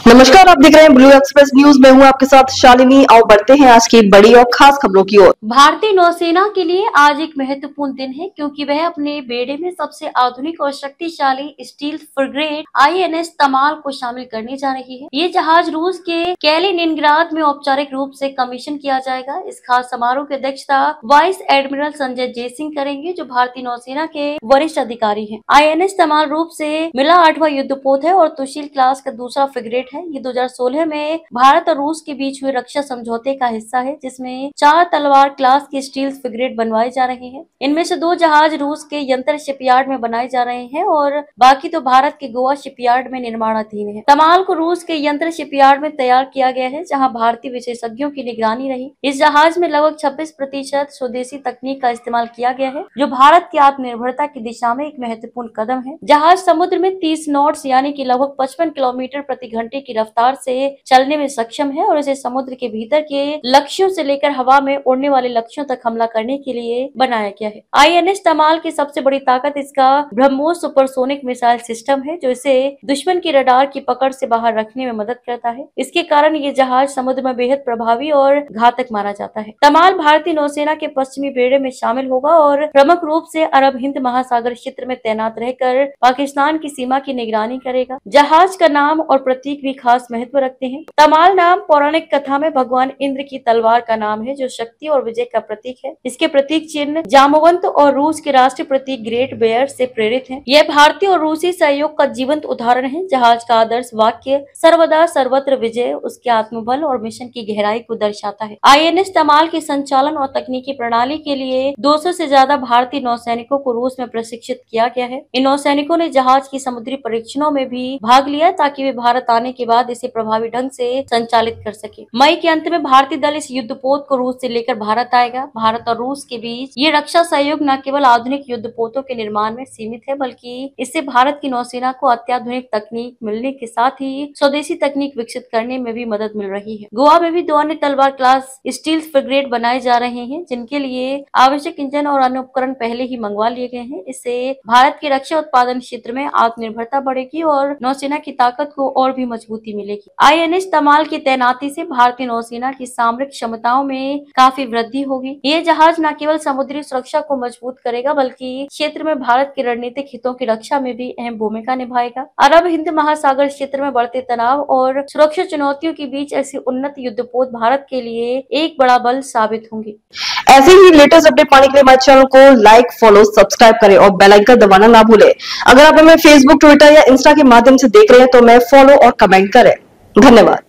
नमस्कार, आप देख रहे हैं ब्लू एक्सप्रेस न्यूज। मैं हूं आपके साथ शालिनी। आओ बढ़ते हैं आज की बड़ी और खास खबरों की ओर। भारतीय नौसेना के लिए आज एक महत्वपूर्ण दिन है क्योंकि वह अपने बेड़े में सबसे आधुनिक और शक्तिशाली स्टील फ्रिगेट INS तमाल को शामिल करने जा रही है। ये जहाज रूस के कैलिनिनग्राद में औपचारिक रूप से कमीशन किया जाएगा। इस खास समारोह की अध्यक्षता वाइस एडमिरल संजय जयसिंह करेंगे, जो भारतीय नौसेना के वरिष्ठ अधिकारी हैं। INS तमाल रूप से मिला 8वां युद्धपोत है और तुशील क्लास का दूसरा फ्रिगेट है। ये 2016 में भारत और रूस के बीच हुए रक्षा समझौते का हिस्सा है, जिसमें 4 तलवार क्लास की स्टील फ्रिगेट बनवाए जा रहे हैं। इनमें से 2 जहाज रूस के यंत्र शिपयार्ड में बनाए जा रहे हैं और बाकी तो भारत के गोवा शिपयार्ड में निर्माणाधीन है। तमाल को रूस के यंत्र शिपयार्ड में तैयार किया गया है, जहां भारतीय विशेषज्ञों की निगरानी रही। इस जहाज में लगभग 26% स्वदेशी तकनीक का इस्तेमाल किया गया है, जो भारत की आत्मनिर्भरता की दिशा में एक महत्वपूर्ण कदम है। जहाज समुद्र में 30 नॉट्स यानी कि लगभग 55 किलोमीटर प्रति घंटे की रफ्तार से चलने में सक्षम है और इसे समुद्र के भीतर के लक्ष्यों से लेकर हवा में उड़ने वाले लक्ष्यों तक हमला करने के लिए बनाया गया है। INS तमाल की सबसे बड़ी ताकत इसका ब्रह्मोस सुपरसोनिक मिसाइल सिस्टम है, जो इसे दुश्मन की रडार की पकड़ से बाहर रखने में मदद करता है। इसके कारण ये जहाज समुद्र में बेहद प्रभावी और घातक माना जाता है। तमाल भारतीय नौसेना के पश्चिमी बेड़े में शामिल होगा और प्रमुख रूप से अरब हिंद महासागर क्षेत्र में तैनात रहकर पाकिस्तान की सीमा की निगरानी करेगा। जहाज का नाम और प्रतीक भी खास महत्व रखते हैं। तमाल नाम पौराणिक कथा में भगवान इंद्र की तलवार का नाम है, जो शक्ति और विजय का प्रतीक है। इसके प्रतीक चिन्ह जामवंत और रूस के राष्ट्रीय प्रतीक ग्रेट बेयर से प्रेरित है। यह भारतीय और रूसी सहयोग का जीवंत उदाहरण है। जहाज का आदर्श वाक्य सर्वदा सर्वत्र विजय उसके आत्मबल और मिशन की गहराई को दर्शाता है। INS तमाल के संचालन और तकनीकी प्रणाली के लिए 200 से ज्यादा भारतीय नौसैनिकों को रूस में प्रशिक्षित किया गया है। इन नौसैनिकों ने जहाज की समुद्री परीक्षणों में भी भाग लिया, ताकि वे भारत आने के बाद इसे प्रभावी ढंग से संचालित कर सके। मई के अंत में भारतीय दल इस युद्धपोत को रूस से लेकर भारत आएगा। भारत और रूस के बीच ये रक्षा सहयोग न केवल आधुनिक युद्धपोतों के निर्माण में सीमित है, बल्कि इससे भारत की नौसेना को अत्याधुनिक तकनीक मिलने के साथ ही स्वदेशी तकनीक विकसित करने में भी मदद मिल रही है। गोवा में भी 2 अन्य तलवार क्लास स्टील फ्रिगेट बनाए जा रहे हैं, जिनके लिए आवश्यक इंजन और अन्य उपकरण पहले ही मंगवा लिए गए हैं। इससे भारत के रक्षा उत्पादन क्षेत्र में आत्मनिर्भरता बढ़ेगी और नौसेना की ताकत को और भी मजबूती मिलेगी। INS तमाल की तैनाती से भारतीय नौसेना की सामरिक क्षमताओं में काफी वृद्धि होगी। ये जहाज न केवल समुद्री सुरक्षा को मजबूत करेगा, बल्कि क्षेत्र में भारत के रणनीतिक हितों की रक्षा में भी अहम भूमिका निभाएगा। अरब हिंद महासागर क्षेत्र में बढ़ते तनाव और सुरक्षा चुनौतियों के बीच ऐसी उन्नत युद्धपोत भारत के लिए एक बड़ा बल साबित होंगी। ऐसे ही लेटेस्ट अपडेट पाने के लिए हमारे चैनल को लाइक, फॉलो, सब्सक्राइब करें और बेल आइकन दबाना ना भूलें। अगर आप हमें फेसबुक, ट्विटर या इंस्टा के माध्यम से देख रहे हैं तो हमें फॉलो और कमेंट करें। धन्यवाद।